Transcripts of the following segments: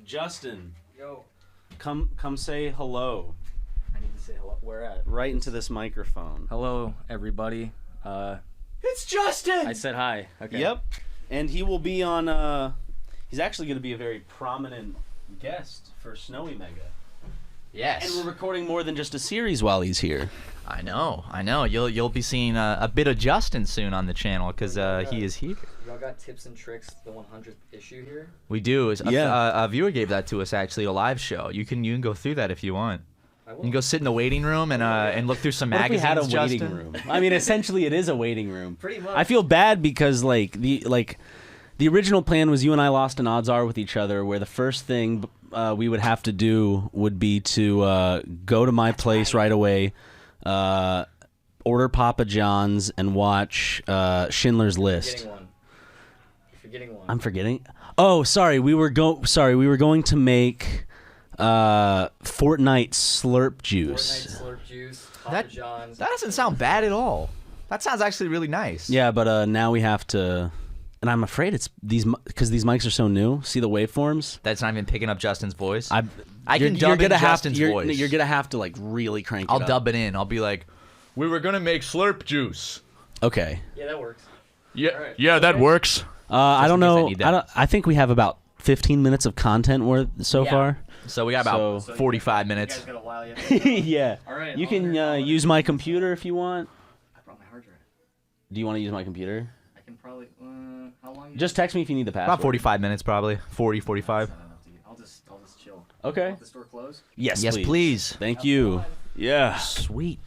Justin. Yo. Come say hello. I need to say hello. Where at? Right into this microphone. Hello, everybody. It's Justin! I said hi. Okay. Yep. And he will be on, he's actually going to be a very prominent guest for Snowy Mega. Yes. And we're recording more than just a series while he's here. I know. You'll be seeing a bit of Justin soon on the channel because he is here. Y'all got tips and tricks, the 100th issue here? We do. Yeah. A viewer gave that to us actually, a live show. You can go through that if you want. I You will. can go sit in the waiting room and look through some What if we magazines. had a waiting Justin? room? I mean, essentially, it is a waiting room. Pretty much. I feel bad because the original plan was you and I lost an odds are with each other, where the first thing we would have to do would be to go to my place right away, order Papa John's, and watch Schindler's List. You're forgetting one. I'm forgetting. Oh, sorry. We were going to make Fortnite Slurp Juice. Fortnite Slurp Juice, Papa John's. That doesn't sound bad at all. That sounds actually really nice. Yeah, but now we have to, and I'm afraid it's because these mics are so new. See the waveforms? That's not even picking up Justin's voice. I can dub in Justin's voice. You're gonna have to like really crank it I'll up. dub it in. I'll be like, we were gonna make Slurp Juice. Okay. Yeah, that works. Yeah, All right. yeah, that works. I don't in case I know. need that. I think we have about 15 minutes of content worth so Yeah. far. So we got about So- 45 You minutes. guys got a while yet. Yeah. All right. You can use my computer if you want. I brought my hard drive. Do you want to use my computer? I can probably. How long? Just text me if you need the password. About 45 minutes, probably. 40, 45. That's not enough to get- I'll just chill. Okay. Want the store closed? Yes, Yes, please. Thank you. Yeah. Sweet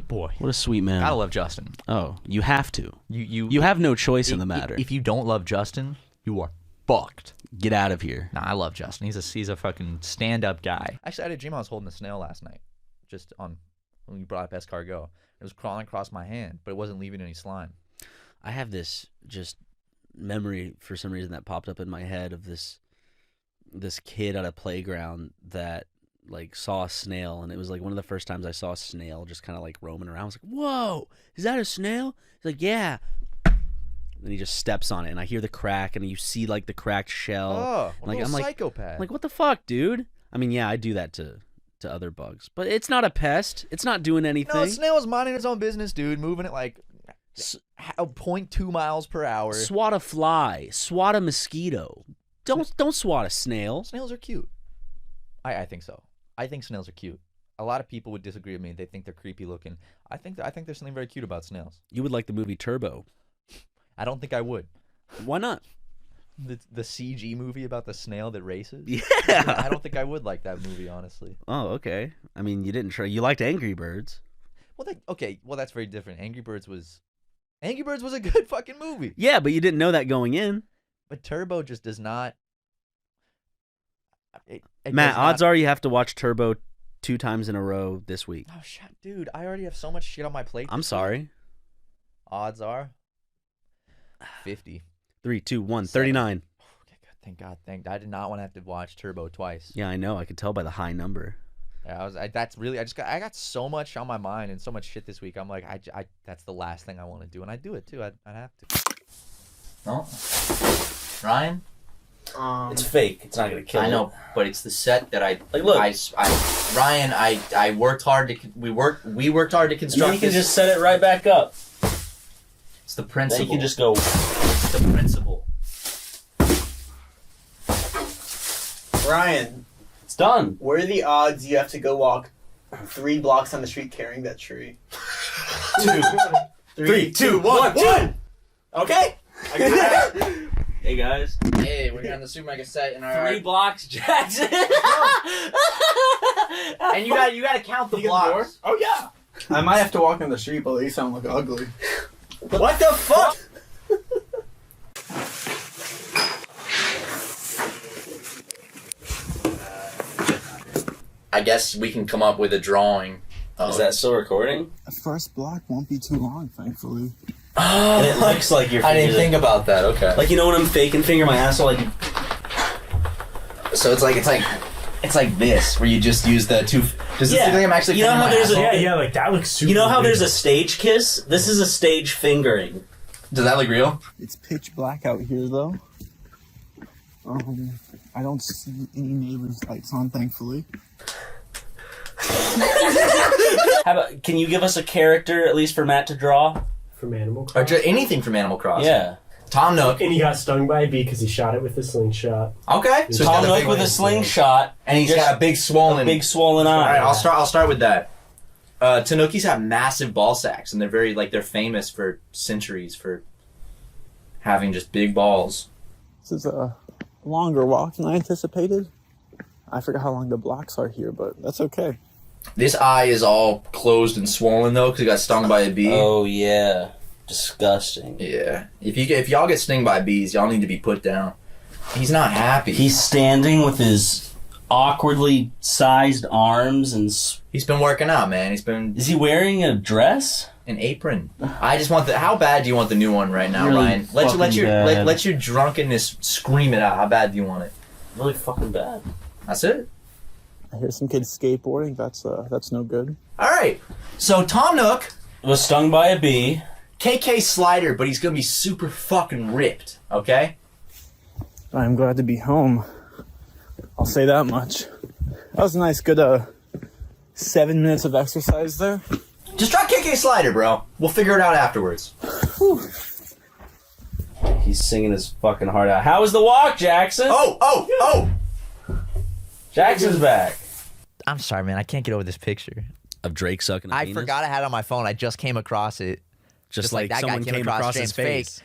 boy. What a sweet man. Gotta love Justin. Oh, you have to. You have no choice in the matter. If you don't love Justin, you are fucked. Get out of here. Nah, I love Justin. He's a fucking stand-up guy. Actually, I had a dream I was holding a snail last night. Just when you brought up escargot. It was crawling across my hand, but it wasn't leaving any slime. I have this just memory for some reason that popped up in my head of this kid at a playground that like saw a snail, and it was like one of the first times I saw a snail just kind of like roaming around. I was like, "Whoa, is that a snail?" He's like, "Yeah." Then he just steps on it, and I hear the crack, and you see like the cracked shell. Oh, like I'm psychopath. like, what the fuck, dude? I mean, yeah, I do that to other bugs, but it's not a pest. It's not doing anything. No, a snail is minding its own business, dude. Moving it like 0.2 miles per hour. Swat a fly, swat a mosquito. Don't swat a snail. Snails are cute. I think so. I think snails are cute. A lot of people would disagree with me. They think they're creepy looking. I think there's something very cute about snails. You would like the movie Turbo. I don't think I would. Why not? The CG movie about the snail that races? Yeah. I don't think I would like that movie, honestly. Oh, okay. I mean, you didn't try. You liked Angry Birds. Well, that's very different. Angry Birds was a good fucking movie. Yeah, but you didn't know that going in. But Turbo just does not. Matt, odds are you have to watch Turbo 2 times in a row this week. Oh shit, dude! I already have so much shit on my plate. I'm sorry. Odds are 50. 3, 2, 1, 39. Okay, good. Thank God. I did not want to have to watch Turbo twice. Yeah, I know. I could tell by the high number. Yeah, I got so much on my mind and so much shit this week. I'm like, that's the last thing I want to do, and I do it too. I'd have to. No, Ryan. It's fake. It's not gonna kill. I know, but it's the set that I like. Look, Ryan, I worked hard to. We worked hard to construct. You can just set it right back up. It's the principle. Then you can just go. It's the principle. Ryan, It's done. what are the odds you have to go walk 3 blocks on the street carrying that tree? 3, 2, 1. Okay. I can do that. Hey guys. Hey, we're on the SuperMega set in our 3 blocks, Jackson. and you got to count the You get the blocks. Oh yeah. I might have to walk on the street, but at least I don't look ugly. What the fuck? I guess we can come up with a drawing. Is that still recording? The first block won't be too long, thankfully. And it looks like you're. I didn't think about that. Okay. Like, you know when I'm faking finger my asshole, like. So it's like this, where you just use the two. Does this look like I'm actually? You know how there's a Yeah, like that looks super. You know how there's a weird. stage kiss? This is a stage fingering. Does that look real? It's pitch black out here, though. I don't see any neighbors' lights on, thankfully. How about, can you give us a character, at least for Matt to draw? From Animal Or Crossing. just anything from Animal Crossing. Yeah. Tom Nook. And he got stung by a bee because he shot it with a slingshot. Okay. So he's Tom got a Nook big, with a slingshot, and he's got a big swollen. big swollen All eye. right, I'll start with that. Tanukis have massive ball sacks, and they're famous for centuries for having just big balls. This is a longer walk than I anticipated. I forgot how long the blocks are here, but that's okay. This eye is all closed and swollen though, because he got stung by a bee. Oh yeah, disgusting. Yeah. If y'all get stung by bees, y'all need to be put down. He's not happy. He's standing with his awkwardly sized arms and. He's been working out, man. He's been Is he wearing a dress? an apron. I just want how bad do you want the new one right now, Really Ryan? Let fucking bad. your drunkenness scream it out. How bad do you want it? Really fucking bad. That's it. I hear some kids skateboarding. That's no good. All right. So Tom Nook, Was stung by a bee. KK Slider, but he's gonna be super fucking ripped. Okay. I'm glad to be home. I'll say that much. That was a nice, good 7 minutes of exercise there. Just try KK Slider, bro. We'll figure it out afterwards. He's singing his fucking heart out. How was the walk, Jackson? Oh! Jackson's back. I'm sorry, man. I can't get over this picture. Of Drake sucking a I penis? forgot I had it on my phone. I just came across it. Just like that someone guy came across his Drake's fake. face.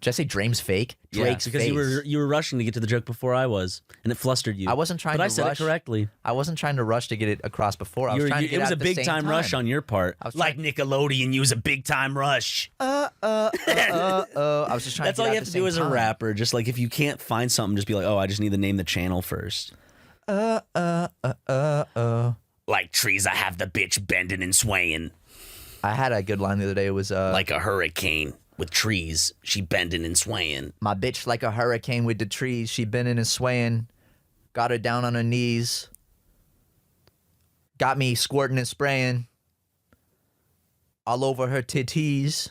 Did I say Drake's fake? Drake's because face. you were rushing to get to the joke before I was, and it flustered you. I wasn't trying but to I said rush. it correctly. I wasn't trying to rush to get it across before. I was trying to get it was out a at the big same time rush on your part. I was Like Nickelodeon, you was a big time rush. I was just trying That's to all get you out have at to the do same as a time. rapper. Just like if you can't find something, just be like, oh, I just need to name the channel first. Like trees, I have the bitch bending and swaying. I had a good line the other day. It was Like a hurricane with trees, she bending and swaying. my bitch like a hurricane with the trees. She bending and swaying. Got her down on her knees. Got me squirting and spraying. All over her titties.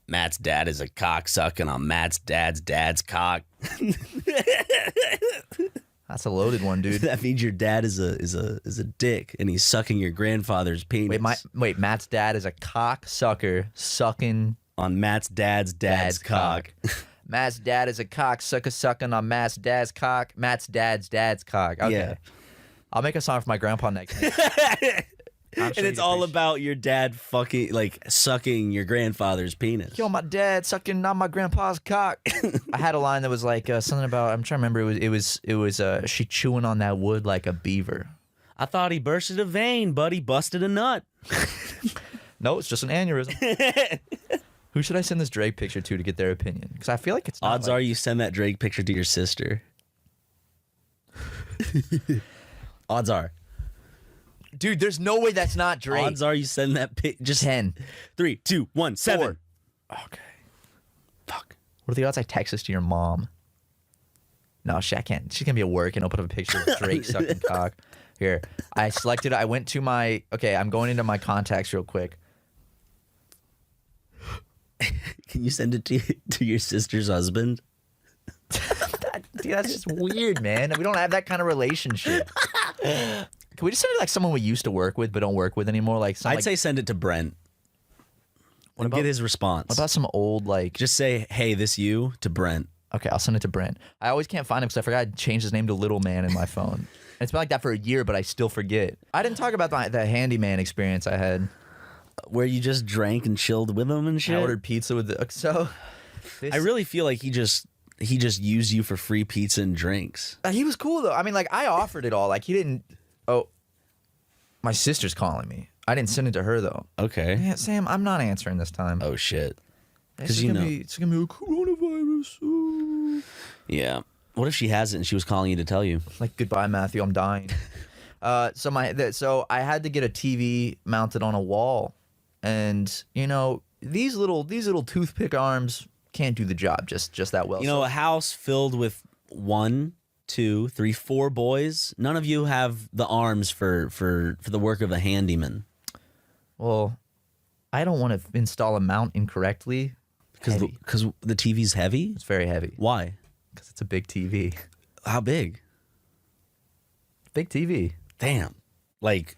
Matt's dad is a cock sucking on Matt's dad's cock. That's a loaded one, dude. That means your dad is a dick, and he's sucking your grandfather's penis. Wait, Matt's dad is a cock sucker sucking on Matt's dad's cock. Matt's dad is a cock sucker sucking on Matt's dad's cock. Matt's dad's cock. Okay. Yeah. I'll make a song for my grandpa next week. I'm sure And it's he'd all appreciate- about your dad fucking like sucking your grandfather's penis. Yo, my dad sucking on my grandpa's cock. I had a line that was like something about, I'm trying to remember. It was she chewing on that wood like a beaver. I thought he bursted a vein, but he busted a nut. No, it's just an aneurysm. Who should I send this Drake picture to get their opinion? Because I feel like it's not Odds are you send that Drake picture to your sister. Odds are. Dude, there's no way that's not Drake. Odds are you send that pic. Just 10. 3, 2, 1, 7. 4. Okay. Fuck. What are the odds I text this to your mom? No, I can't. She's gonna be at work and I'll put up a picture of Drake sucking cock. Here, I selected. I went to my. Okay, I'm going into my contacts real quick. Can you send it to your sister's husband? Dude, that's just weird, man. We don't have that kind of relationship. Can we just send it like someone we used to work with but don't work with anymore? Like, I'd say send it to Brent. And about- get his response. What about some old like? Just say, "Hey, this you" to Brent. Okay, I'll send it to Brent. I always can't find him because I forgot I changed his name to Little Man in my phone. And it's been like that for a year, but I still forget. I didn't talk about the handyman experience I had. Where you just drank and chilled with him and shit. I ordered pizza with the so. I really feel like he just used you for free pizza and drinks. He was cool though. I mean, like I offered it all. Like he didn't. Oh, my sister's calling me. I didn't send it to her though. Okay. Yeah, Sam, I'm not answering this time. Oh shit. It's you gonna know. it's gonna be a coronavirus. Ooh. Yeah. What if she has it and she was calling you to tell you? Like goodbye, Matthew. I'm dying. So I had to get a TV mounted on a wall, and you know these little toothpick arms can't do the job just that well. You know, a house filled with 1, 2, 3, 4 boys. None of you have the arms for the work of a handyman. Well, I don't want to install a mount incorrectly Because the TV's heavy? It's very heavy Why? because it's a big TV. How big? Big TV. Damn. Like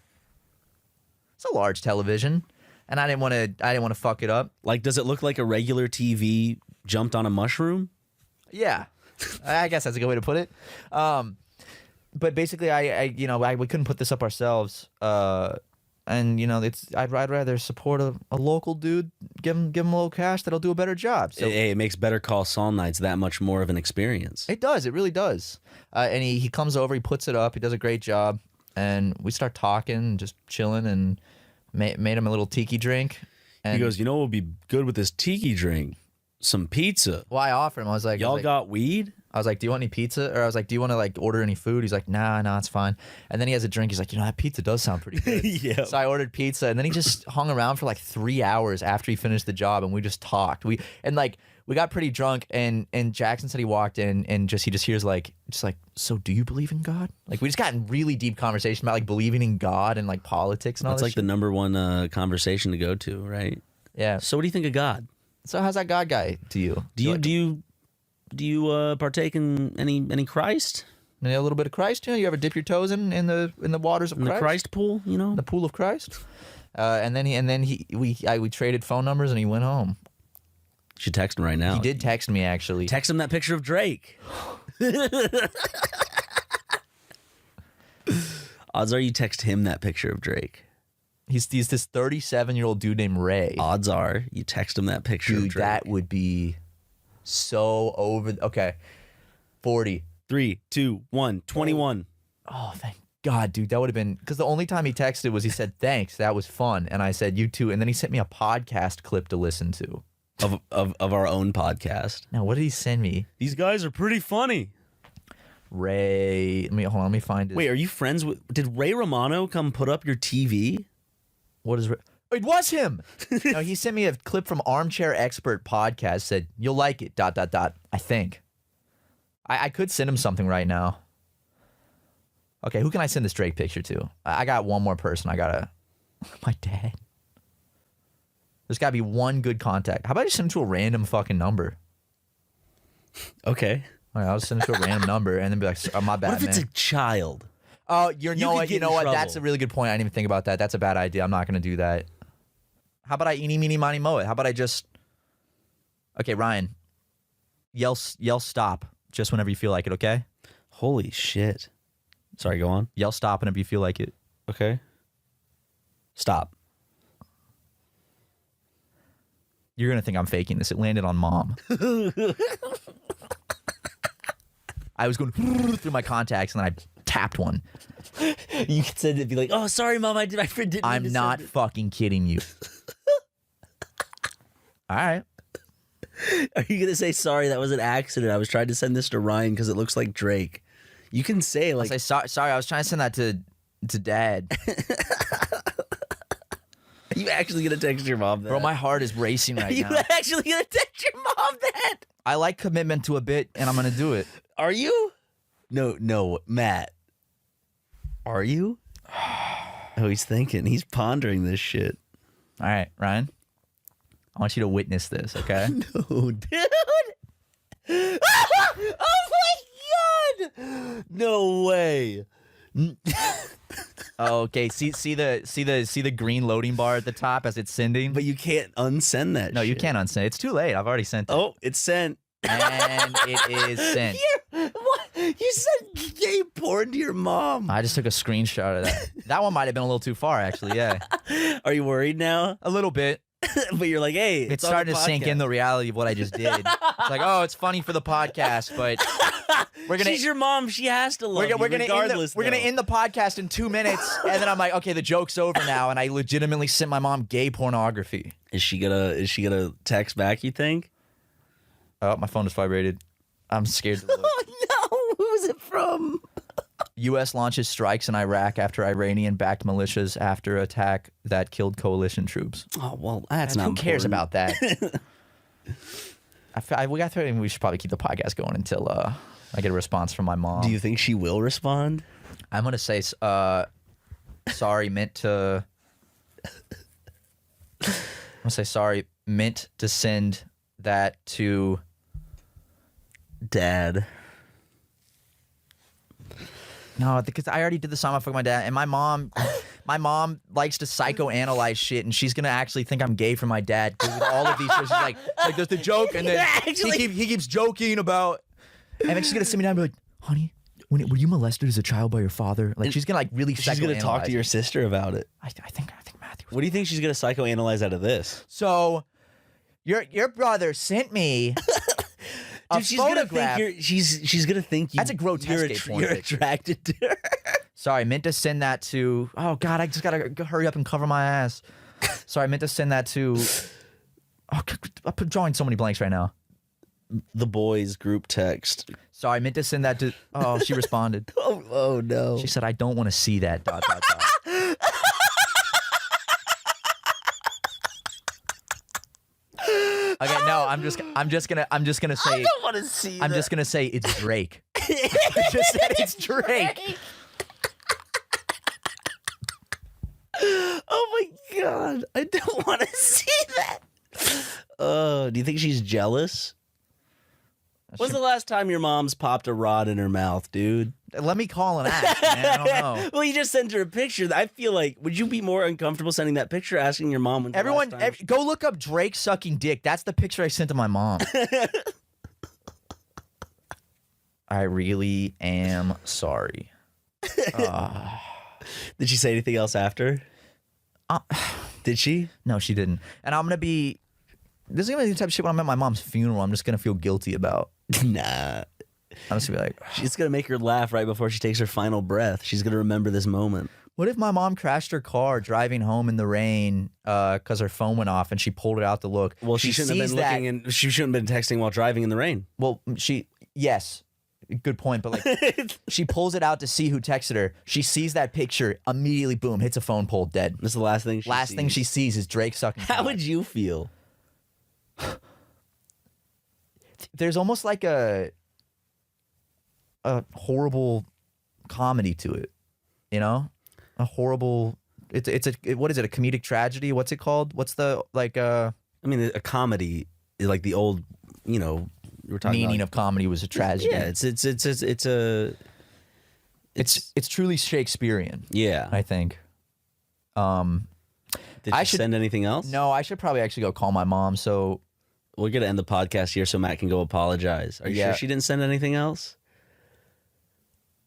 It's a large television, and I didn't want to fuck it up. does it look like a regular TV jumped on a mushroom? Yeah, I guess that's a good way to put it. But basically, we couldn't put this up ourselves. And I'd rather support a local dude, give him a little cash that'll do a better job. So It makes Better Call Saul nights that much more of an experience. it does, it really does. And he comes over, he puts it up, he does a great job, and we start talking, just chilling, and made him a little tiki drink. And He goes, you know what would be good with this tiki drink? Some pizza. well, I offered him. I was like, Y'all got weed? I was like, do you want any pizza? Or I was like, do you want to like order any food? He's like, nah, it's fine. And then he has a drink. He's like, that pizza does sound pretty good. Yeah. So I ordered pizza, and then he just hung around for like 3 hours after he finished the job, and we just talked. We got pretty drunk, and Jackson said he walked in and he just hears like, so do you believe in God? Like, we just got in really deep conversation about like believing in God and like politics and all That's that like the number one conversation to go to, right? Yeah. So what do you think of God? So how's that God guy to you? Do you partake in any Christ? A little bit of Christ? You ever dip your toes in the waters of In the Christ? Christ pool, The pool of Christ? And then we traded phone numbers, and he went home. You should text him right now. He did text me, actually. Text him that picture of Drake. Odds are you text him that picture of Drake. He's this 37-year-old dude named Ray. Odds are you text him that picture of Dude, Drake. that would be so over. Okay, 40. 3, 2, 1, 21. Oh, thank God, dude. That would have been, because the only time he texted was he said, thanks, that was fun. And I said, you too. And then he sent me a podcast clip to listen to. Of our own podcast. Now, what did he send me? These guys are pretty funny. Ray, let me find it. Wait, are you friends with? Did Ray Romano come put up your TV? What is it? Was him. No, he sent me a clip from Armchair Expert podcast. Said you'll like it. ... I think. I could send him something right now. Okay, who can I send this Drake picture to? I got one more person. My dad. There's got to be one good contact. How about I just send him to a random fucking number? Okay. All right, I'll just send him to a random number and then be like, oh, my bad, What if it's man. a child? Oh, could you get know in what? trouble. That's a really good point. I didn't even think about that. That's a bad idea. I'm not going to do that. How about I eeny, meeny, miny, moe it? How about I just... Okay, Ryan. Yell stop just whenever you feel like it, okay? Holy shit. Sorry, go on. Yell stop whenever you feel like it. Okay. Stop. You're going to think I'm faking this. It landed on Mom. I was going through my contacts and then I tapped one. You could send it, be like, "Oh, sorry, Mom, I didn't mean to I'm not send it." fucking kidding you. All right. Are you gonna say sorry? That was an accident. I was trying to send this to Ryan because it looks like Drake. You can say I'll like, say, sorry, I was trying to send that to Dad. "Are you actually gonna text your mom that?" Bro, my heart is racing Are right you now. actually gonna text your mom that? I like commitment to a bit, and I'm going to do it. Are you? No, Matt. Are you? Oh, he's thinking. He's pondering this shit. All right, Ryan. I want you to witness this, okay? No, dude. Oh my god! No way. Oh, okay. See the green loading bar at the top as it's sending. But you can't unsend that. No, you shit. can't unsend. It's too late. I've already sent it. Oh, it's sent. And it is sent. What? You sent gay porn to your mom. I just took a screenshot of that. That one might have been a little too far, actually. Yeah, Are you worried now? a little bit. But you're like, hey, It's on the starting to sink in podcast. the reality of what I just did. It's like, oh, it's funny for the podcast, but we're gonna. She's your mom. She has to love We're you gonna regardless. we're gonna end the podcast in 2 minutes, and then I'm like, okay, the joke's over now, and I legitimately sent my mom gay pornography. Is she gonna text back? You think? Oh, my phone just vibrated. I'm scared to look. Oh no! Who's it from? U.S. launches strikes in Iraq after Iranian-backed militias after attack that killed coalition troops. Oh well, that's not. Who cares important. about that? We should probably keep the podcast going until I get a response from my mom. Do you think she will respond? I'm gonna say, sorry, meant to. I'm gonna say sorry, meant to send that to. Dad. No, because I already did the song I fucked my dad, and my mom likes to psychoanalyze shit, and she's gonna actually think I'm gay for my dad. Because with all of these, she's like there's the joke, and then he keeps joking about, and then she's gonna sit me down and be like, honey, were you molested as a child by your father? Like she's gonna like really psychoanalyze. She's gonna talk to your sister about it. I think Matthew. What do you think she's gonna psychoanalyze out of this? So, your brother sent me. Dude, she's gonna think she's gonna think you. That's a grotesque you're attracted to her. Sorry, I meant to send that to. Oh God, I just gotta hurry up and cover my ass. Sorry, I meant to send that to. Oh, I'm drawing so many blanks right now. The boys group text. Sorry, I meant to send that to. Oh, she responded. Oh no. She said, "I don't want to see that." ... Okay, no, I'm just gonna say. I don't want to see. I'm just gonna say it's Drake. I just said it's Drake. Oh my god, I don't want to see that. Do you think she's jealous? When's the last time your mom's popped a rod in her mouth, dude? Let me call and ask, man. I don't know. Well, you just sent her a picture. I feel like, would you be more uncomfortable sending that picture, asking your mom? Everyone, go look up Drake sucking dick. That's the picture I sent to my mom. I really am sorry. Did she say anything else after? Did she? No, she didn't. And I'm gonna be. This is gonna be the type of shit when I'm at my mom's funeral. I'm just gonna feel guilty about. Nah. I'm just gonna be like, she's gonna make her laugh right before she takes her final breath. She's gonna remember this moment. What if my mom crashed her car driving home in the rain because her phone went off and she pulled it out to look? Well, she shouldn't have been looking, and she shouldn't have been texting while driving in the rain. Well, yes, good point. But like, she pulls it out to see who texted her. She sees that picture, immediately, boom, hits a phone pole, dead. That's the last thing. Thing she sees is Drake sucking. How would you feel? There's almost like a horrible comedy to it, you know, a horrible. What is it? A comedic tragedy? What's it called? What's the like? I mean, a comedy, like the old, you know, we're talking meaning about, of comedy was a tragedy. Yeah, it's truly Shakespearean. Yeah, I think. Did you send anything else? No, I should probably actually go call my mom. So we're gonna end the podcast here so Matt can go apologize. Are you sure she didn't send anything else?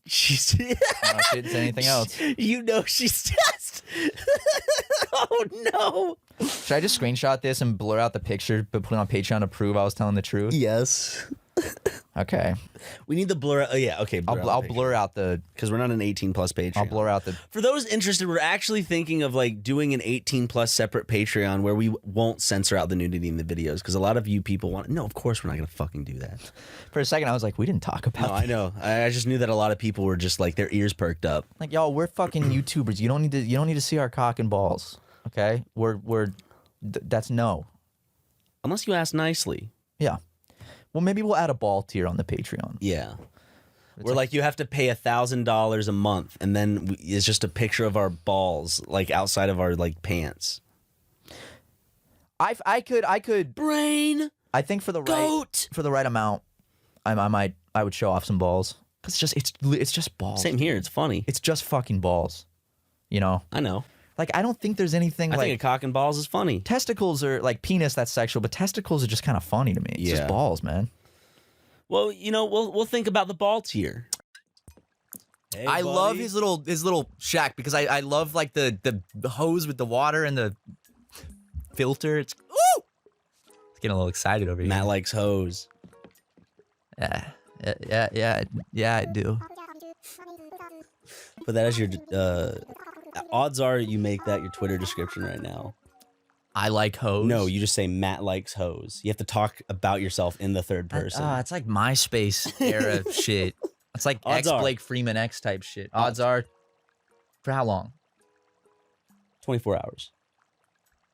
No, she didn't say anything else. You know she's just. Oh no! Should I just screenshot this and blur out the picture, but put it on Patreon to prove I was telling the truth? Yes. Okay. We need the blur. Oh yeah. Okay. I'll blur out the because we're not an 18+ Patreon. I'll blur out the. For those interested, we're actually thinking of like doing an 18+ separate Patreon where we won't censor out the nudity in the videos because a lot of you people want. No, of course we're not gonna fucking do that. For a second, I was like, we didn't talk about. No, I know. I just knew that a lot of people were just like their ears perked up. Like, y'all, we're fucking YouTubers. You don't need to see our cock and balls. Okay, that's no. Unless you ask nicely. Yeah. Well, maybe we'll add a ball tier on the Patreon. Yeah. We're like you have to pay $1,000 a month, and then it's just a picture of our balls, like outside of our like pants. I could brain. I think for the right amount, I would show off some balls because it's just balls. Same here. It's funny. It's just fucking balls. You know. I know. Like, I don't think there's anything I think a cock and balls is funny. Testicles are like penis, that's sexual, but testicles are just kind of funny to me. It's just balls, man. Well, you know, we'll think about the ball tier. Hey, I love his little shack because I love like the hose with the water and the filter. It's getting a little excited over here. Matt likes hose. Yeah, I do. But that is your odds are you make that your Twitter description right now. I like hose. No, you just say Matt likes hose. You have to talk about yourself in the third person. It's like MySpace era shit. It's like Blake Freeman X type shit. Odds are, for how long? 24 hours.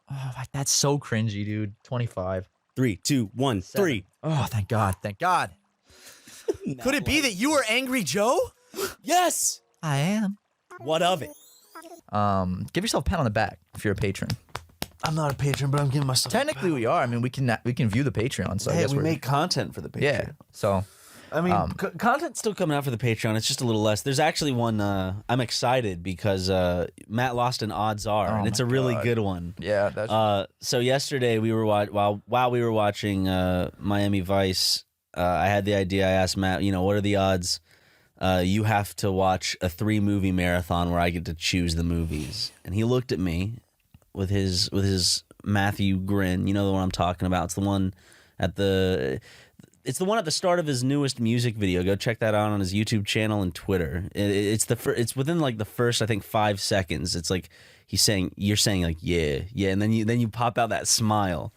Oh, that's so cringy, dude. 25. 3, 2, 1, 3. Oh, thank God. Thank God. Could it be that you are Angry Joe? Yes. I am. What of it? Give yourself a pat on the back if you're a patron. I'm not a patron, but I'm giving myself. Technically, we are. I mean, we can view the Patreon. So I hey, guess we make content for the Patreon. Yeah. So, I mean, content's still coming out for the Patreon. It's just a little less. There's actually one. I'm excited because Matt lost an odds are, and it's a really good one. Yeah. That's So yesterday we were while we were watching Miami Vice, I had the idea. I asked Matt, what are the odds? You have to watch a 3-movie marathon where I get to choose the movies, and he looked at me with his Matthew grin. You know the one I'm talking about. It's the one at the. It's the one at the start of his newest music video. Go check that out on his YouTube channel and Twitter. It's within like the first, I think, 5 seconds. It's like you're saying like yeah, and then you pop out that smile.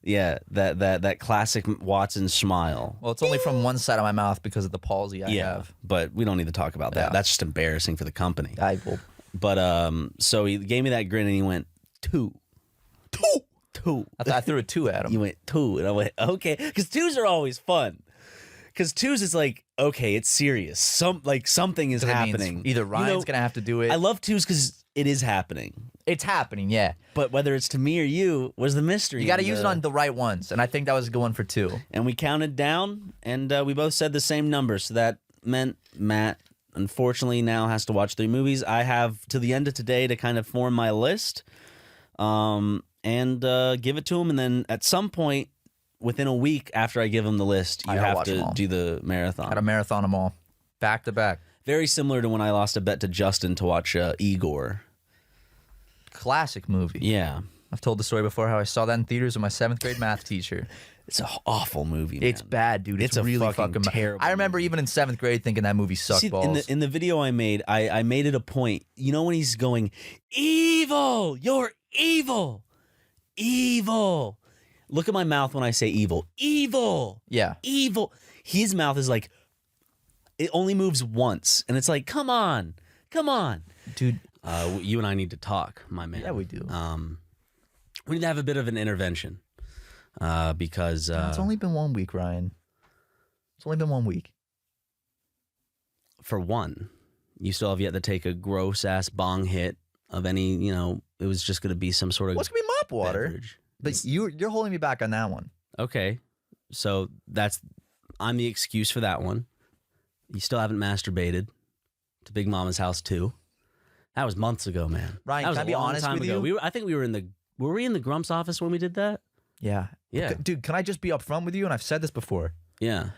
Yeah, that classic Watson smile. well, it's only from one side of my mouth because of the palsy I have. But we don't need to talk about that. Yeah. That's just embarrassing for the company. I will. But so he gave me that grin and he went 2. I threw a 2 at him. You went 2, and I went okay, because 2s are always fun. Because 2s is like, okay, it's serious. Something is It means happening. either Ryan's gonna have to do it. I love 2s because it is happening. It's happening, yeah. But whether it's to me or you was the mystery. You got to And, use it on the right ones, and I think that was a good one for 2. And we counted down, and we both said the same number. So that meant Matt, unfortunately, now has to watch 3 movies. I have to the end of today to kind of form my list, and give it to him. And then at some point, within a week after I give him the list, you I gotta have watch them to all. do the marathon. Got to marathon them all, back to back. Very similar to when I lost a bet to Justin to watch Igor. Classic movie. Yeah. I've told the story before how I saw that in theaters with my 7th grade math teacher. It's an awful movie, man. It's bad, dude. It's a really fucking bad. terrible I remember even in 7th grade thinking that movie sucked See, balls. in the video I made, I made it a point. You know when he's going, evil, you're evil, evil. Look at my mouth when I say evil. Evil. Yeah. Evil. His mouth is like, it only moves once. And it's like, come on. Dude. You and I need to talk, my man. Yeah, we do. We need to have a bit of an intervention. Because It's only been 1 week, Ryan. It's only been 1 week. for one, you still have yet to take a gross ass bong hit of any, it was just going to be some sort of What's gonna be mop water? beverage. But you're holding me back on that one. Okay. So I'm the excuse for that one. You still haven't masturbated to Big Mama's house too. That was months ago, man. Ryan, that was can I a be long honest time with ago. you? I think we were were we in the Grumps office when we did that? Yeah. Yeah. Dude, can I just be upfront with you? And I've said this before. Yeah.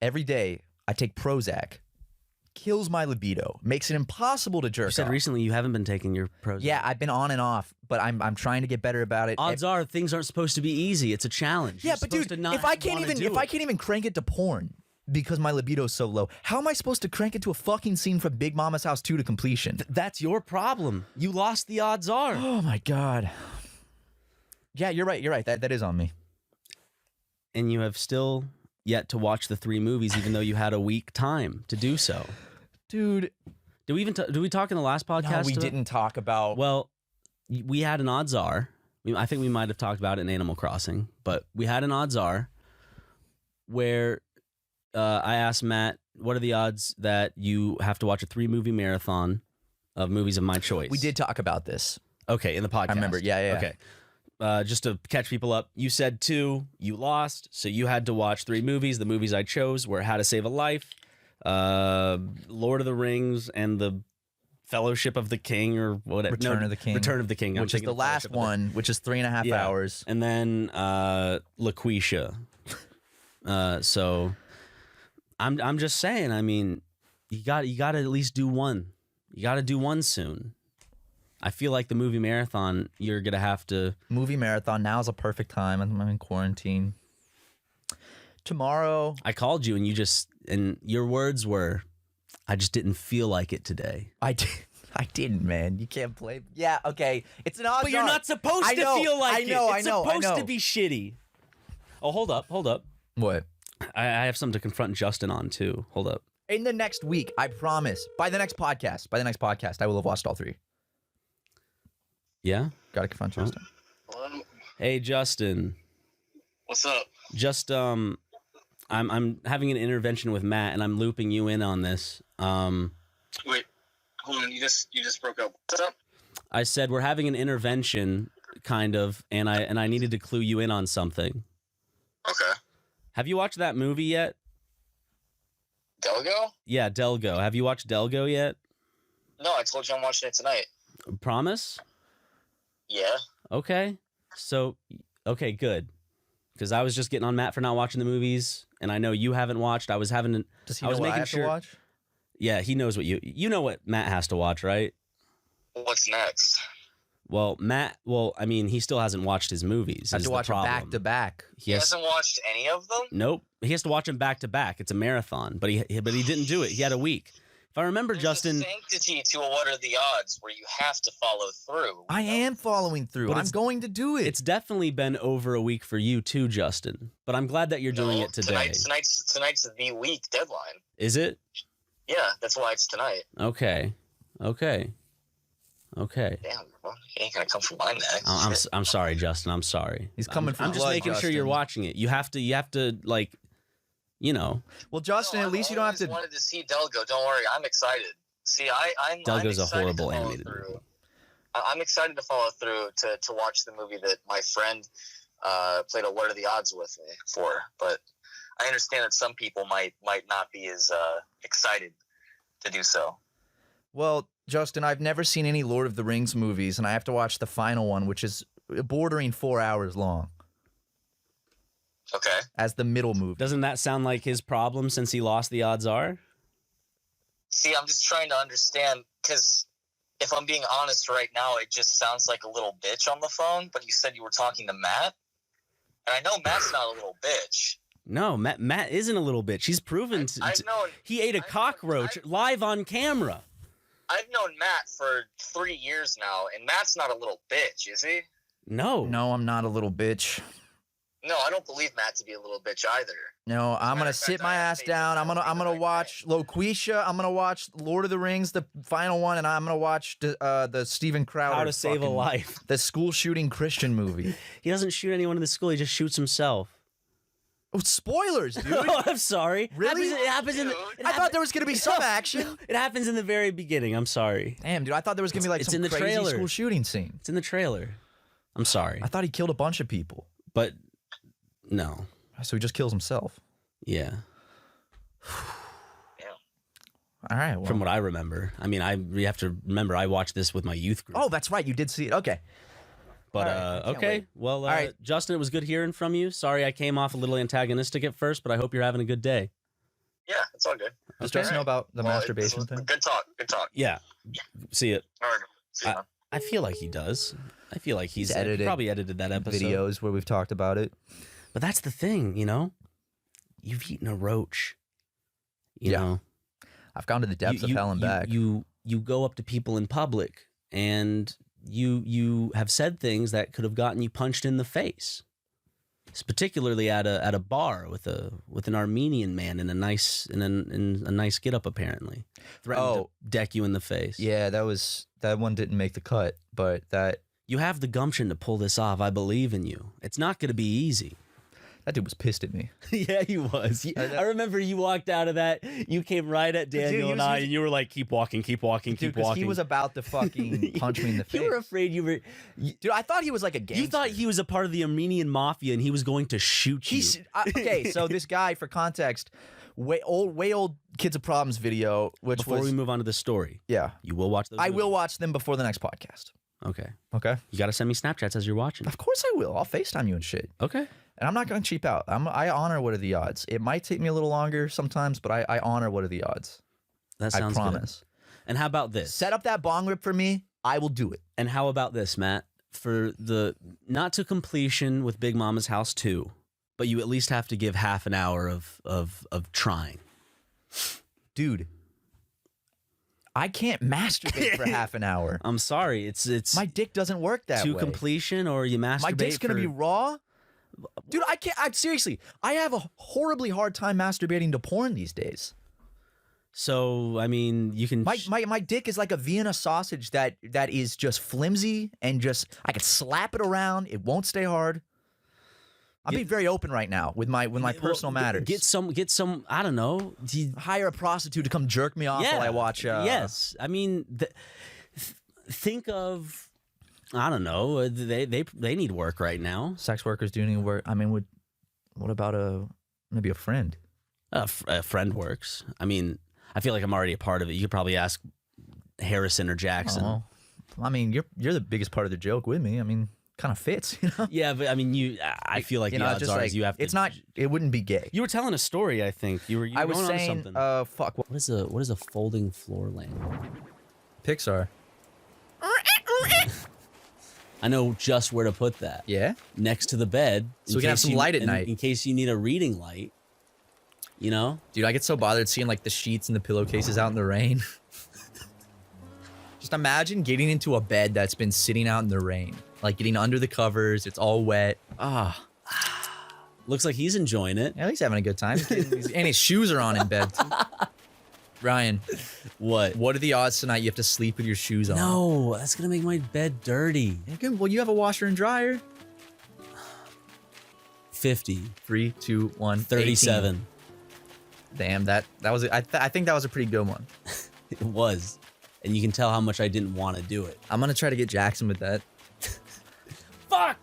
Every day, I take Prozac. Kills my libido. Makes it impossible to jerk You said off. recently you haven't been taking your Prozac. Yeah, I've been on and off, but I'm trying to get better about it. Odds are things aren't supposed to be easy. It's a challenge. Yeah, You're but supposed dude, to not if I can't wanna even do it. crank it to porn because my libido's so low, how am I supposed to crank it to a fucking scene from Big Mama's House 2 to completion? That's your problem. You lost the odds are. Oh my god. Yeah, you're right. That is on me. And you have still yet to watch the 3 movies, even though you had a week time to do so. Dude, Did we talk in the last podcast? no, we about- didn't talk about Well, we had an odds are. I think we might have talked about it in Animal Crossing, but we had an odds are where I asked Matt, what are the odds that you have to watch a 3-movie marathon of movies of my choice? We did talk about this. Okay, in the podcast. I remember. Yeah. Okay. Just to catch people up, you said 2, you lost, so you had to watch 3 movies. The movies I chose were How to Save a Life, Lord of the Rings, and the Fellowship of the King, or whatever. Return of the King. Return of the King, I'm Which is thinking the of last Fellowship of the- one, which is 3.5 Yeah. hours. And then LaQuisha. So I'm just saying, I mean, you got to at least do one. You got to do one soon. I feel like the movie marathon, you're going to have to. Movie marathon. Now's a perfect time. I'm in quarantine. Tomorrow. I called you and your words were, I just didn't feel like it today. I didn't, man. You can't play. Yeah, okay. It's an odds. But you're not supposed I to know, feel like I know, it. It's supposed to be shitty. Oh, hold up. What? I have something to confront Justin on too. Hold up. In the next week, I promise. By the next podcast, I will have watched all 3. Yeah? Gotta confront Justin. Hello? Hey, Justin. What's up? Just I'm having an intervention with Matt, and I'm looping you in on this. Wait, hold on. You just broke up. What's up? I said we're having an intervention, kind of, and I needed to clue you in on something. Okay. Have you watched that movie yet? Delgo? Yeah, Delgo. Have you watched Delgo yet? No, I told you I'm watching it tonight. Promise? Yeah. Okay. So, okay, good. Because I was just getting on Matt for not watching the movies, and I know you haven't watched. I was having. Does he I know was what I making have sure. to watch? Yeah, he knows what you know what Matt has to watch, right? What's next? Well, Matt. Well, I mean, he still hasn't watched his movies. I have is to the watch it problem. back to back. He He has, hasn't watched any of them? nope. He has to watch them back to back. It's a marathon, but he didn't do it. He had a week. If I remember, There's Justin. a sanctity to What Are the Odds where you have to follow through. I am following through. But I'm it's- going to do it. It's definitely been over a week for you too, Justin. But I'm glad that you're doing No, it today. Tonight's the week deadline. Is it? Yeah, that's why it's tonight. Okay. Okay. Damn, well, he ain't gonna come from my neck. I'm sorry, Justin. I'm sorry. He's coming for I'm just blood, making sure you're Justin. watching it. You have to like, you know. Well, Justin, No, at least you don't have I've to. always wanted to see Delgo. Don't worry, I'm excited. See, I'm Delgo's a excited horrible to follow animated through. movie. I'm excited to follow through to watch the movie that my friend played a What Are the Odds with me for. But I understand that some people might not be as excited to do so. Well, Justin, I've never seen any Lord of the Rings movies, and I have to watch the final one, which is bordering 4 hours long, Okay. as the middle movie. Doesn't that sound like his problem since he lost the odds are? See, I'm just trying to understand because if I'm being honest right now, it just sounds like a little bitch on the phone. But you said you were talking to Matt, and I know Matt's not a little bitch. No, Matt isn't a little bitch. He's proven I've known he ate a I've known- cockroach live on camera. I've known Matt for 3 years now, and Matt's not a little bitch, is he? No. No, I'm not a little bitch. No, I don't believe Matt to be a little bitch either. No, I'm matter gonna of fact, sit my I have ass faith down. in I'm Matt. gonna watch Loquisha. I'm gonna watch Lord of the Rings, the final one, and I'm gonna watch the Steven Crowder. How to Save a fucking- Life. The school shooting Christian movie. He doesn't shoot anyone in the school. He just shoots himself. Oh, spoilers, dude. Oh, I'm sorry. Really? It happens in. I thought there was gonna be some action. It happens in the very beginning. I'm sorry. Damn, dude, I thought there was gonna be like It's some in the crazy trailer. school shooting scene. It's in the trailer. I'm sorry, I thought he killed a bunch of people, but no. so he just kills himself. Yeah. All right. Well. From what I remember. I mean, you have to remember I watched this with my youth group. Oh, that's right. You did see it. Okay. But all right, I can't okay. wait. Well, right. Justin, it was good hearing from you. Sorry I came off a little antagonistic at first, but I hope you're having a good day. Yeah, it's all good. Does Okay. Justin know about the Well, masturbation it's- thing? Good talk. Good talk. Yeah. See it. All right. See you, man. I feel like he does. I feel like He's he edited probably edited that episode. Videos where we've talked about it. But that's the thing, you know? You've eaten a roach. You Yeah. know? I've gone to the depths of hell and back. You go up to people in public and you have said things that could have gotten you punched in the face. It's particularly at a bar with an Armenian man in a nice get up apparently. Threatened to deck you in the face. Yeah, that one didn't make the cut, but that You have the gumption to pull this off. I believe in you. It's not going to be easy. dude was pissed at me. Yeah, he was. I remember you walked out of that. You came right at Daniel he and was- I, and you were like, "Keep walking, keep walking, Dude, keep walking." he was about to fucking punch me in the face. You were afraid you were. Dude, I thought he was like a gangster. You thought he was a part of the Armenian mafia, and he was going to shoot you. Okay, so this guy, for context, way old Kids of Problems video, which Before was we move on to the story, yeah, you will watch those. I will movies? watch them before the next podcast. Okay. Okay, You got to send me Snapchats as you're watching. of course I will. I'll FaceTime you and shit. Okay. And I'm not going to cheap out. I honor What Are the Odds. It might take me a little longer sometimes, but I honor What Are the Odds. That I sounds promise. good. And how about this? Set up that bong rip for me. I will do it. And how about this, Matt? For the not to completion with Big Mama's House 2, but you at least have to give half an hour of trying. Dude, I can't masturbate for half an hour. I'm sorry, it's My dick doesn't work that to way. completion, or you masturbate. My dick's gonna for- be raw. Dude, I can't. Seriously, I have a horribly hard time masturbating to porn these days. So I mean, you can. My dick is like a Vienna sausage that is just flimsy and just I can slap it around. It won't stay hard. I'm being very open right now with my personal matters. Get some. I don't know. Hire a prostitute to come jerk me off while I watch. Yes, I mean, think of. I don't know. They need work right now. Sex workers doing work. I mean, what about maybe a friend? A friend works. I mean, I feel like I'm already a part of it. You could probably ask Harrison or Jackson. Oh, I mean, you're the biggest part of the joke with me. I mean, kind of fits, you know. Yeah, but I mean, I feel like the odds are is you have to. It's not. It wouldn't be gay. You were telling a story. I think you were. I was going on to saying. something. Fuck. What is a folding floor lamp? Pixar. I know just where to put that. Yeah. Next to the bed, So we can have some light at night. in case you need a reading light. You know, Dude, I get so bothered seeing like the sheets and the pillowcases out in the rain. Just imagine getting into a bed that's been sitting out in the rain, like getting under the covers. It's all wet. looks like he's enjoying it. Yeah, he's having a good time. And his shoes are on in bed too. Ryan, What? what are the odds tonight you have to sleep with your shoes on? No, that's gonna make my bed dirty. Well, you have a washer and dryer. 50, 3, 2, 1. 37. 18. Damn, that was. I think that was a pretty good one. It was, and you can tell how much I didn't want to do it. I'm gonna try to get Jackson with that, Fuck!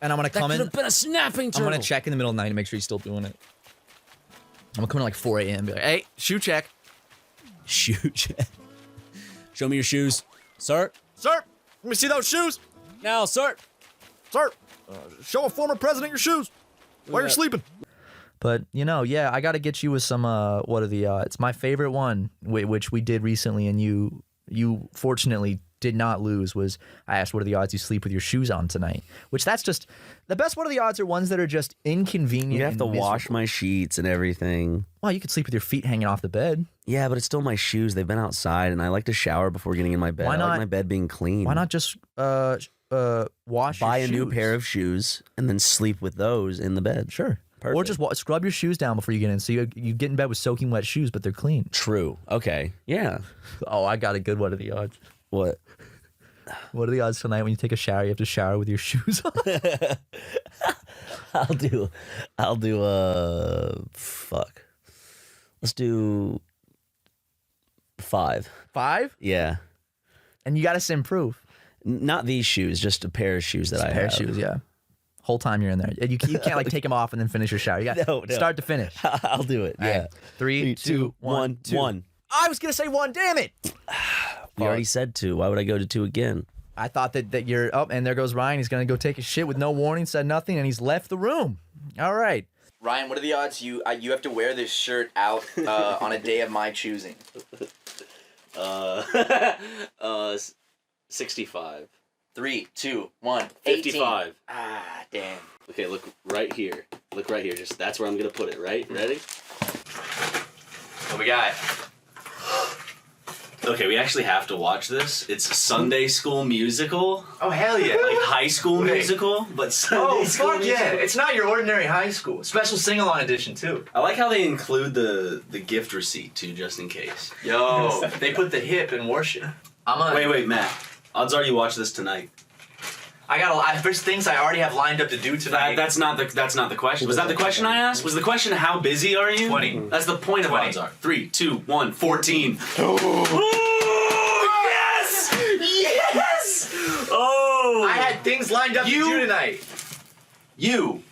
and I'm gonna That come could in. have been a snapping I'm turtle. gonna check in the middle of the night to make sure he's still doing it. I'm gonna come in like 4 a.m. and be like, hey, shoe check. Shoe check. Show me your shoes, sir. Sir, let me see those shoes. Now, sir. Sir, show a former president your shoes while you're sleeping. But, you know, yeah, I got to get you with some, what are the odds? My favorite one, which we did recently, and you fortunately did not lose, was I asked, what are the odds you sleep with your shoes on tonight? Which that's just, the best what are the odds are ones that are just inconvenient. You have and to wash miserable. my sheets and everything. Well, you could sleep with your feet hanging off the bed. Yeah, but it's still my shoes. They've been outside, and I like to shower before getting in my bed. Why I not- like my bed being clean. Why not just wash buy your a new shoes? pair of shoes and then sleep with those in the bed? Sure. Or Perfect. just scrub your shoes down before you get in. So you get in bed with soaking wet shoes, but they're clean. True. Okay. Yeah. Oh, I got a good one of the odds. What? What are the odds tonight when you take a shower, you have to shower with your shoes on? I'll do fuck. Let's do 5. 5? Yeah. And you got to improve. Not these shoes, just a pair of shoes that Just I a pair have. of shoes, yeah. Whole time you're in there. You can't like take them off and then finish your shower. You got No. start to finish. I'll do it. All Yeah. right. 3, 2, 1, 2. 1. I was going to say 1, damn it. We already said 2. Why would I go to 2 again? I thought that you're up, and there goes Ryan. He's going to go take a shit with no warning, said nothing, and he's left the room. All right. Ryan, what are the odds you have to wear this shirt out on a day of my choosing? 65. 3, 2, 1. 55. Ah, damn. Okay, look right here. Look right here. Just that's where I'm gonna put it. Right? Ready? What we got? Okay, we actually have to watch this. It's a Sunday school musical, Oh, hell yeah. like high school Okay. musical, but Sunday Oh, school fuck yeah. musical. It's not your ordinary high school. Special sing-along edition, too. I like how they include the gift receipt too, just in case. Yo, they put the hip in worship. I'm gonna... Wait, Matt. Odds are you watch this tonight. There's things I already have lined up to do tonight. That's not the question. Was that the question I asked? Was the question how busy are you? 20. That's the point of 20. odds are. 3, 2, 1, 14. Oh, yes! Yes! Oh! I had things lined up to do tonight. You.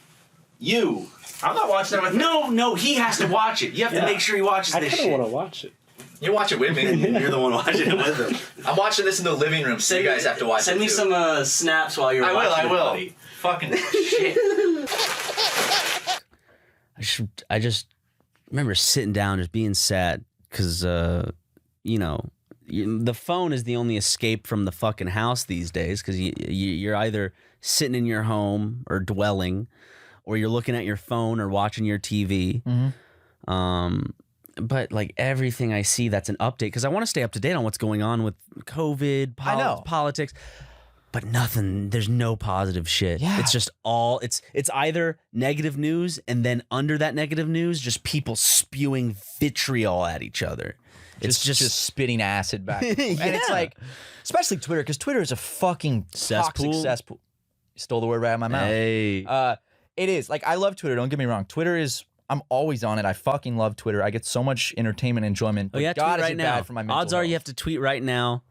I'm not watching it with No, he has to watch it. You have to make sure he watches I this kind of shit. want to watch it. You watch it with me. You're the one watching it with him. I'm watching this in the living room, so you guys have to watch it. Send me too. some snaps while you're I watching will. buddy. Fucking shit. I just remember sitting down, just being sad, because, the phone is the only escape from the fucking house these days, because you're either sitting in your home or dwelling, or you're looking at your phone or watching your TV. But like everything I see that's an update, because I want to stay up to date on what's going on with COVID, I know. politics. But nothing, there's no positive shit. Yeah. It's just all, it's either negative news, and then under that negative news, just people spewing vitriol at each other. It's just spitting acid back. And it's Yeah. like, especially Twitter, because Twitter is a fucking Cesspool? toxic cesspool. You stole the word right out of my mouth. Hey. It is. Like, I love Twitter, don't get me wrong. Twitter is, I'm always on it. I fucking love Twitter. I get so much entertainment and enjoyment. Oh, But yeah, God, tweet is right it now. bad for my mental Odds are you health. have to tweet right now.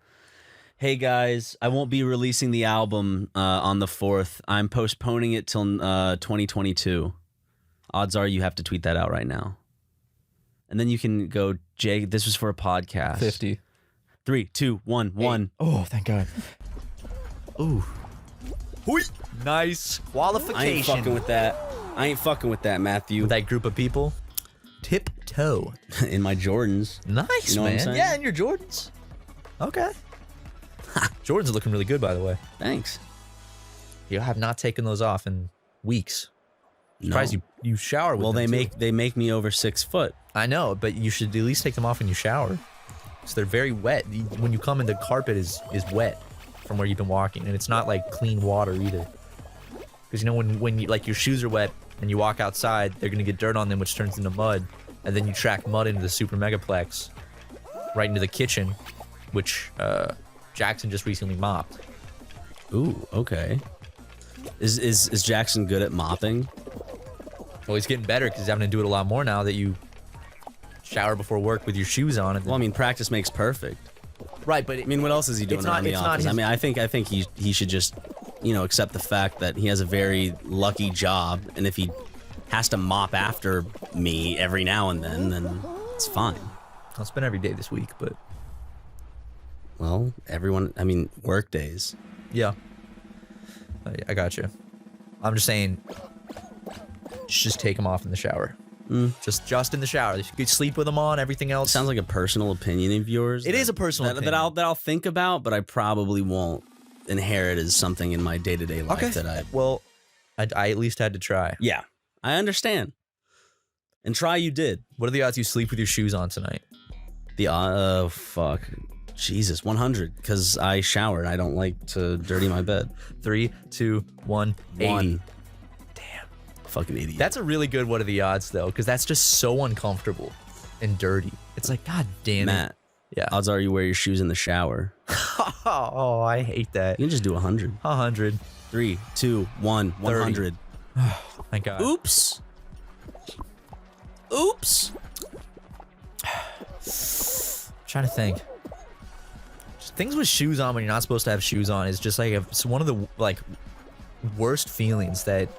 Hey guys, I won't be releasing the album on the 4th. I'm postponing it till 2022. Odds are you have to tweet that out right now. and then you can go, Jay, this was for a podcast. 50. 3, 2, 1, 1. Oh, thank God. Ooh. Nice qualification. I ain't fucking with that. I ain't fucking with that, Matthew. With that group of people. Tiptoe. In my Jordans. Nice, You know what I'm man. saying? Yeah, and your Jordans. Okay. Jordans are looking really good, by the way. Thanks. You have not taken those off in weeks. No. Surprised you shower with Well, them, they make me over 6 foot. I know, but you should at least take them off when you shower. So they're very wet. When you come in, the carpet is wet from where you've been walking, and it's not like clean water either. Because you know when you, like your shoes are wet and you walk outside, they're gonna get dirt on them, which turns into mud, and then you track mud into the SuperMegaplex, right into the kitchen, which Jackson just recently mopped. Ooh, okay. Is Jackson good at mopping? Well, he's getting better because he's having to do it a lot more now that you shower before work with your shoes on. And Well, I mean, practice makes perfect. right, but I mean, what else is he doing It's not- around the it's not office? I his- mean, I think he should just, accept the fact that he has a very lucky job, and if he has to mop after me every now and then it's fine. I'll spend every day this week, but Well, work days. yeah, I got you. I'm just saying, just take them off in the shower. Just in the shower. You could sleep with them on. Everything else Sounds like a personal opinion of yours. It is a personal that opinion. I'll think about, but I probably won't inherit as something in my day-to-day life okay. that I. Well, I at least had to try. Yeah, I understand. And try you did. What are the odds you sleep with your shoes on tonight? Fuck. Jesus, 100, because I showered. I don't like to dirty my bed. 3, 2, 1, 80. 1. Damn. Fucking idiot. That's a really good what are the odds though, because that's just so uncomfortable and dirty. It's like, God damn Matt. it. Yeah. Odds are you wear your shoes in the shower. Oh, I hate that. You can just do 100. 100. 3, 2, 1, 100. Thank God. Oops. Oops. Trying to think. Just things with shoes on when you're not supposed to have shoes on is just like it's one of the like worst feelings that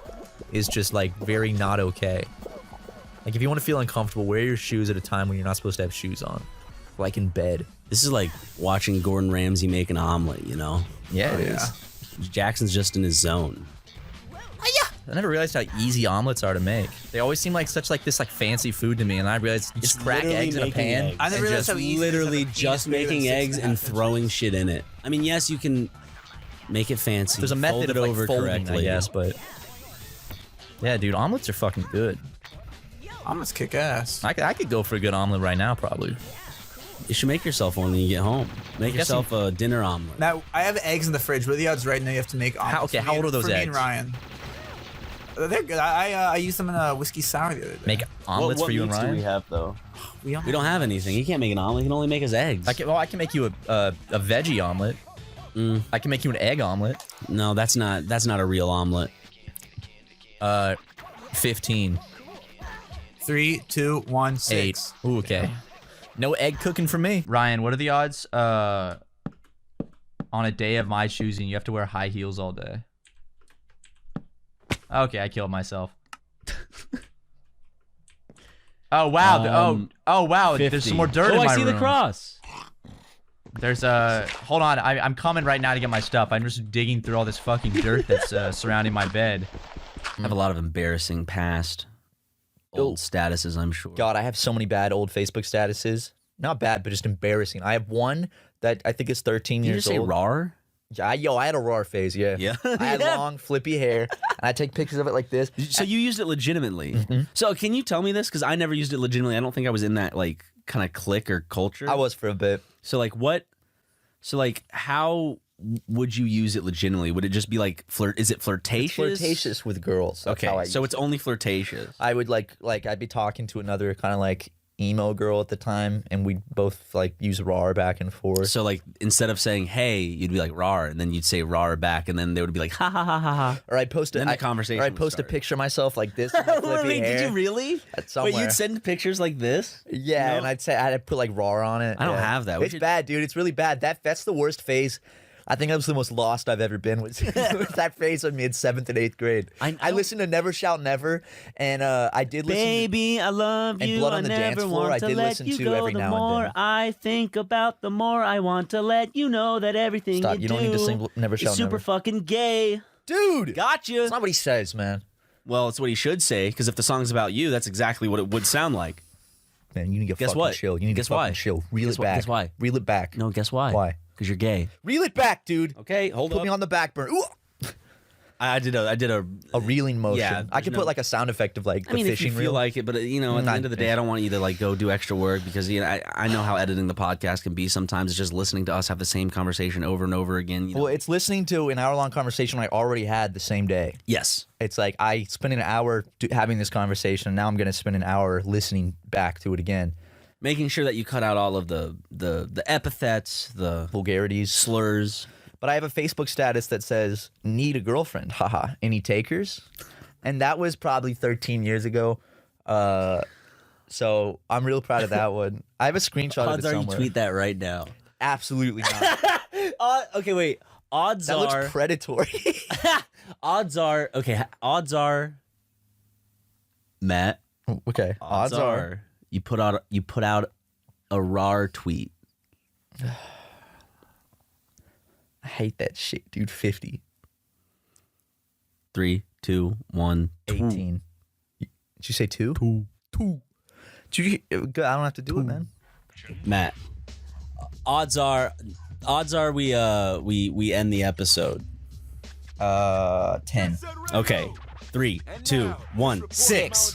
is just like very not okay. Like if you want to feel uncomfortable, wear your shoes at a time when you're not supposed to have shoes on, like in bed. This is like watching Gordon Ramsay make an omelet, you know? Yeah, it is. yeah. Jackson's just in his zone. I never realized how easy omelets are to make. They always seem like such like this like fancy food to me, and I realized you just crack literally eggs in a making pan. eggs. I never and realized just how easy it is Literally to have a just penis bigger than making eggs 6.5 and inches. throwing shit in it. I mean, yes, you can make it fancy. There's a method fold it of like over folding, correctly. I guess, but yeah, dude, omelets are fucking good. Omelets kick ass. I could go for a good omelet right now, probably. You should make yourself one when you get home. Make guess yourself a dinner omelet. Now I have eggs in the fridge. What are the odds right now you have to make omelets? okay, for how me old and- are those for me eggs? and Ryan. They're good. I used them in a whiskey sour the other day. Make omelets for you and meats do Ryan. we have though? we We don't have anything. He can't make an omelet. He can only make his eggs. I can make you a veggie omelet. I can make you an egg omelet. No, that's not a real omelet. 15, 3, 2, 1, 6. 8. Ooh, okay. No egg cooking for me. Ryan, what are the odds on a day of my choosing you have to wear high heels all day? Okay, I killed myself. Oh wow! Oh wow! 50. There's some more dirt in my I see room. the cross. There's hold on. I'm coming right now to get my stuff. I'm just digging through all this fucking dirt that's surrounding my bed. I have a lot of embarrassing past old statuses, I'm sure. God, I have so many bad old Facebook statuses. Not bad, but just embarrassing. I have one that I think is 13 Did you years just say old. rar? Yeah, I had a raw phase, yeah. Yeah. I had Yeah. long, flippy hair, and I take pictures of it like this. So you used it legitimately. So can you tell me this? Because I never used it legitimately. I don't think I was in that like kind of clique or culture. I was for a bit. So like what? So like how would you use it legitimately? Would it just be like flirt? Is it flirtatious? Flirtatious with girls. That's how Okay, I so use it's it. only flirtatious. I would like I'd be talking to another kind of like emo girl at the time, and we'd both like use rar back and forth. So like instead of saying hey, you'd be like rar, and then you'd say rar back, and then they would be like ha ha ha ha ha. Or I'd post Then the conversation Or I'd would post a start. picture of myself like this. With my flippy Wait, hair did you really? at Wait, somewhere. you'd send pictures like this? Yeah, No? and I'd put like raw on it. I don't yeah. have that. We It's should- bad, dude. It's really bad. That's the worst phase. I think that was the most lost I've ever been was that phrase of me in 7th and 8th grade. I listened to Never Shout Never, and I did listen Baby, I love and you. Blood on I the never Dance Floor, want I to did let listen you to go. every The now and more then. I think about, the more I want to let you know that everything Stop, you you do don't need to sing Never is Shout super Never. fucking gay. Dude! Gotcha. That's not what he says, man. Well, it's what he should say, because if the song's about you, that's exactly what it would sound like. Man, you need to Guess fucking what? chill. You need Guess to fucking why? chill. Reel Guess it what? back. Guess why? Reel it back. No, guess why? Why? Because you're gay. Reel it back, dude. Okay, hold Put up. me on the back burner. Ooh! I did a reeling motion. Yeah, I could there's put no- like a sound effect of like I the mean, if fishing you feel reel. like it, but at the Not end of the day, I don't want you to like go do extra work because I know how editing the podcast can be. Sometimes it's just listening to us have the same conversation over and over again. You know? Well, it's listening to an hour-long conversation I already had the same day. Yes. It's like I spent an hour having this conversation, and now I'm going to spend an hour listening back to it again. Making sure that you cut out all of the epithets, the vulgarities, slurs. But I have a Facebook status that says, need a girlfriend, haha, any takers? And that was probably 13 years ago. So I'm real proud of that one. I have a screenshot of it Odds are somewhere. you tweet that right now. Absolutely not. Okay, wait. Odds that are looks predatory. odds are Matt. Okay. Odds are you put out a RAR tweet. I hate that shit, dude. 50. 3, 2, 1, 18. Did you say 2? 2. Good, I don't have to do it, man. Matt. Odds are we end the episode. 10. Okay. 3, 2, 1, 6.